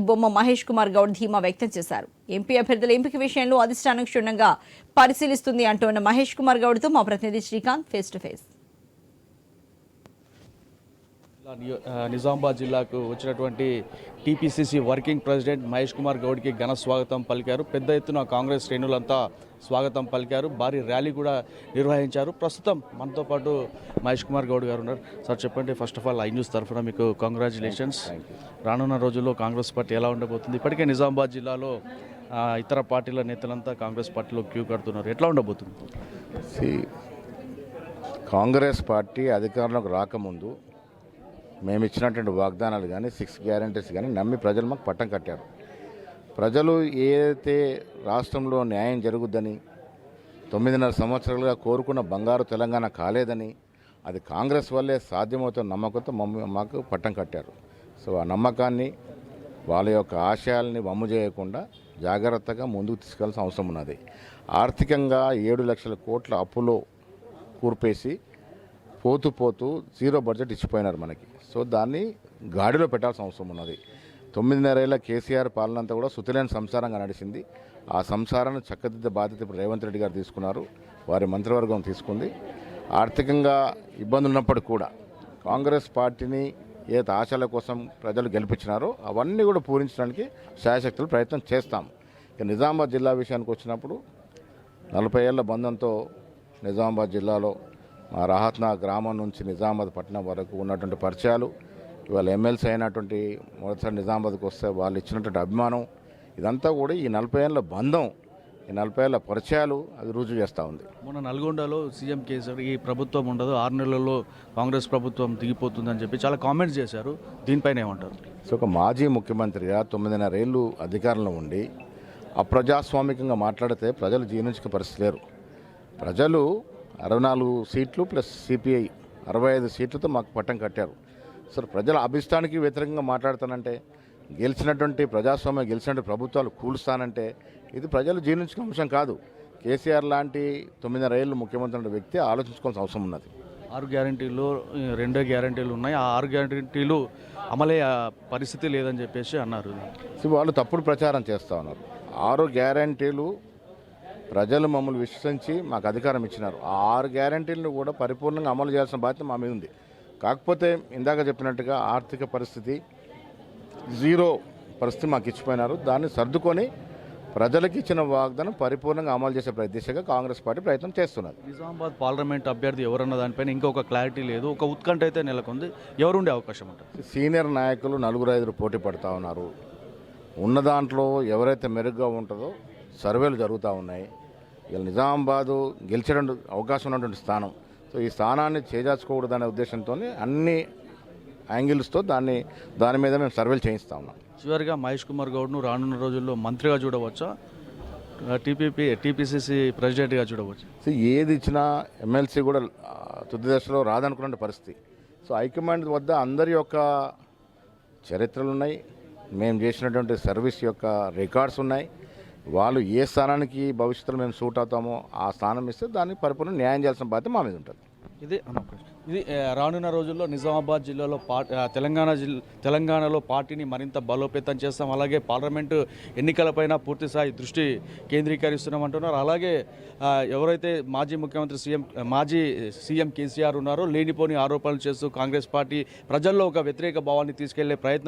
బొమ్మ మహేష్ కుమార్ గౌడ్ ధీమా వ్యక్తం చేశారు. ఎంపీ అభ్యర్థుల ఎంపిక విషయంలో అధిష్టానం క్షుణ్ణంగా పరిశీలిస్తుంది అంటున్న మహేష్ కుమార్ గౌడ్తో మా ప్రతినిధి Srikanth face to face. Nizamabad జిల్లాకు వచ్చినటువంటి TPCC working president Mahesh Kumar గౌడ్కి ఘన స్వాగతం పలికారు. పెద్ద ఎత్తున కాంగ్రెస్ శ్రేణులంతా స్వాగతం పలికారు. భారీ ర్యాలీ కూడా నిర్వహించారు. ప్రస్తుతం మనతో పాటు మహేష్ కుమార్ గౌడ్ గారు ఉన్నారు. సార్ చెప్పండి, first of all I news తరఫున మీకు కంగ్రాచులేషన్స్. రానున్న రోజుల్లో కాంగ్రెస్ పార్టీ ఎలా ఉండబోతుంది? ఇప్పటికే నిజామాబాద్ జిల్లాలో ఇతర పార్టీల నేతలంతా కాంగ్రెస్ పార్టీలో క్యూ కడుతున్నారు. ఎట్లా ఉండబోతుంది? కాంగ్రెస్ పార్టీ అధికారంలోకి రాకముందు మేము ఇచ్చినటువంటి వాగ్దానాలు కానీ 6 గ్యారంటీస్ కానీ నమ్మి ప్రజలు మాకు పట్టం కట్టారు. ప్రజలు ఏదైతే రాష్ట్రంలో న్యాయం జరుగుద్దని 9.5 సంవత్సరాలుగా కోరుకున్న బంగారు తెలంగాణ కాలేదని, అది కాంగ్రెస్ వల్లే సాధ్యమవుతున్న నమ్మకంతో మాకు పట్టం కట్టారు. సో ఆ నమ్మకాన్ని, వాళ్ళ యొక్క ఆశయాల్ని వమ్ము చేయకుండా జాగ్రత్తగా ముందుకు తీసుకెళ్లాల్సిన అవసరం ఉన్నది. ఆర్థికంగా 7 లక్షల కోట్ల అప్పులో కూర్పేసి పోతూ జీరో బడ్జెట్ ఇచ్చిపోయినారు మనకి. సో దాన్ని గాడిలో పెట్టాల్సిన అవసరం ఉన్నది. 9.5 ఏళ్ల కేసీఆర్ పాలన అంతా కూడా సుతిలేని సంసారంగా నడిచింది. ఆ సంసారాన్ని చక్కదిద్దే బాధ్యత ఇప్పుడు రేవంత్ రెడ్డి గారు తీసుకున్నారు, వారి మంత్రివర్గం తీసుకుంది. ఆర్థికంగా ఇబ్బందులు ఉన్నప్పటికీ కూడా కాంగ్రెస్ పార్టీని ఏ ఆశల కోసం ప్రజలు గెలిపించినారో అవన్నీ కూడా పూరించడానికి శాయశక్తులు ప్రయత్నం చేస్తాం. ఇక నిజామాబాద్ జిల్లా విషయానికి వచ్చినప్పుడు 40 ఏళ్ల బంధంతో నిజామాబాద్ జిల్లాలో మా రాహత్నా గ్రామం నుంచి నిజామాబాద్ పట్టణం వరకు ఉన్నటువంటి పరిచయాలు, ఇవాళ ఎమ్మెల్సీ అయినటువంటి మొదటిసారి నిజామాబాద్కి వస్తే వాళ్ళు ఇచ్చినటువంటి అభిమానం, ఇదంతా కూడా ఈ 40 ఏళ్ళ బంధం, ఈ 40 ఏళ్ళ పరిచయాలు అది రుజువు చేస్తూ ఉంది. మొన్న నల్గొండలో సీఎం కేసీఆర్ ఈ ప్రభుత్వం ఉండదు, 6 నెలల్లో కాంగ్రెస్ ప్రభుత్వం దిగిపోతుందని చెప్పి చాలా కామెంట్స్ చేశారు. దీనిపైన ఏమంటారు? సో ఒక మాజీ ముఖ్యమంత్రిగా 9.5 ఏళ్ళు అధికారంలో ఉండి అప్రజాస్వామికంగా మాట్లాడితే ప్రజలు జీర్ణించుకునే పరిస్థితి లేరు. ప్రజలు 64 సీట్లు ప్లస్ సిపిఐ 65 సీట్లతో మాకు పట్టం కట్టారు. సో ప్రజల అభిష్టానికి వ్యతిరేకంగా మాట్లాడతానంటే, గెలిచినటువంటి ప్రజాస్వామ్యం గెలిచినటువంటి ప్రభుత్వాలు కూలుస్తానంటే ఇది ప్రజలు జీర్ణించుకునే అంశం కాదు. కేసీఆర్ లాంటి 9.5 ఏళ్ళు ముఖ్యమంత్రి వ్యక్తి ఆలోచించుకోవాల్సిన అవసరం ఉన్నది. 6 గ్యారంటీలు 2 గ్యారంటీలు ఉన్నాయి. ఆ 6 గ్యారంటీలు అమలే పరిస్థితి లేదని చెప్పేసి అన్నారు. సో వాళ్ళు తప్పుడు ప్రచారం చేస్తూ ఉన్నారు. 6 గ్యారంటీలు ప్రజలు మమ్మల్ని విశ్వసించి మాకు అధికారం ఇచ్చినారు. ఆ 6 గ్యారంటీలను కూడా పరిపూర్ణంగా అమలు చేయాల్సిన బాధ్యత మా మీద ఉంది. కాకపోతే ఇందాక చెప్పినట్టుగా ఆర్థిక పరిస్థితి జీరో పరిస్థితి మాకు ఇచ్చిపోయినారు. దాన్ని సర్దుకొని ప్రజలకు ఇచ్చిన వాగ్దానం పరిపూర్ణంగా అమలు చేసే దిశగా కాంగ్రెస్ పార్టీ ప్రయత్నం చేస్తున్నది. నిజామాబాద్ పార్లమెంట్ అభ్యర్థి ఎవరన్న దానిపైన ఇంకొక క్లారిటీ లేదు, ఒక ఉత్కంఠ అయితే నెలకొంది. ఎవరుండే అవకాశం ఉంటుంది? సీనియర్ నాయకులు 4-5 పోటీ పడుతూ ఉన్నారు. ఉన్న దాంట్లో ఎవరైతే మెరుగ్గా ఉంటుందో సర్వేలు జరుగుతూ ఉన్నాయి. ఇలా నిజామాబాదు గెలిచేటువంటి అవకాశం ఉన్నటువంటి స్థానం. సో ఈ స్థానాన్ని చేజార్చుకోకూడదనే ఉద్దేశంతో అన్ని యాంగిల్స్తో దాని మీద మేము సర్వేలు చేయిస్తూ ఉన్నాం. చివరిగా మహేష్ కుమార్ గౌడ్ను రానున్న రోజుల్లో మంత్రిగా చూడవచ్చా, టీపీసీసీ ప్రెసిడెంట్గా చూడవచ్చు? సో ఏది ఇచ్చినా ఎమ్మెల్సీ కూడా తుది దశలో రాదనుకున్న పరిస్థితి. సో హైకమాండ్ వద్ద అందరి యొక్క చరిత్రలు ఉన్నాయి, మేము చేసినటువంటి సర్వీస్ యొక్క రికార్డ్స్ ఉన్నాయి. వాళ్ళు ఏ స్థానానికి భవిష్యత్తులో మేము సూట్ అవుతామో ఆ స్థానం ఇస్తే దాన్ని పరిపూర్ణ న్యాయం చేయాల్సిన బాధ్యత మా మీద ఉంటుంది. ఇది రానున్న రోజుల్లో నిజామాబాద్ జిల్లాలో తెలంగాణలో పార్టీని మరింత బలోపేతం చేస్తాం. అలాగే పార్లమెంటు ఎన్నికలపైన పూర్తిస్థాయి దృష్టి కేంద్రీకరిస్తున్నామంటున్నారు. అలాగే ఎవరైతే మాజీ సీఎం కేసీఆర్ ఉన్నారో లేనిపోని ఆరోపణలు చేస్తూ కాంగ్రెస్ పార్టీ ప్రజల్లో ఒక వ్యతిరేక భావాన్ని తీసుకెళ్లే ప్రయత్నం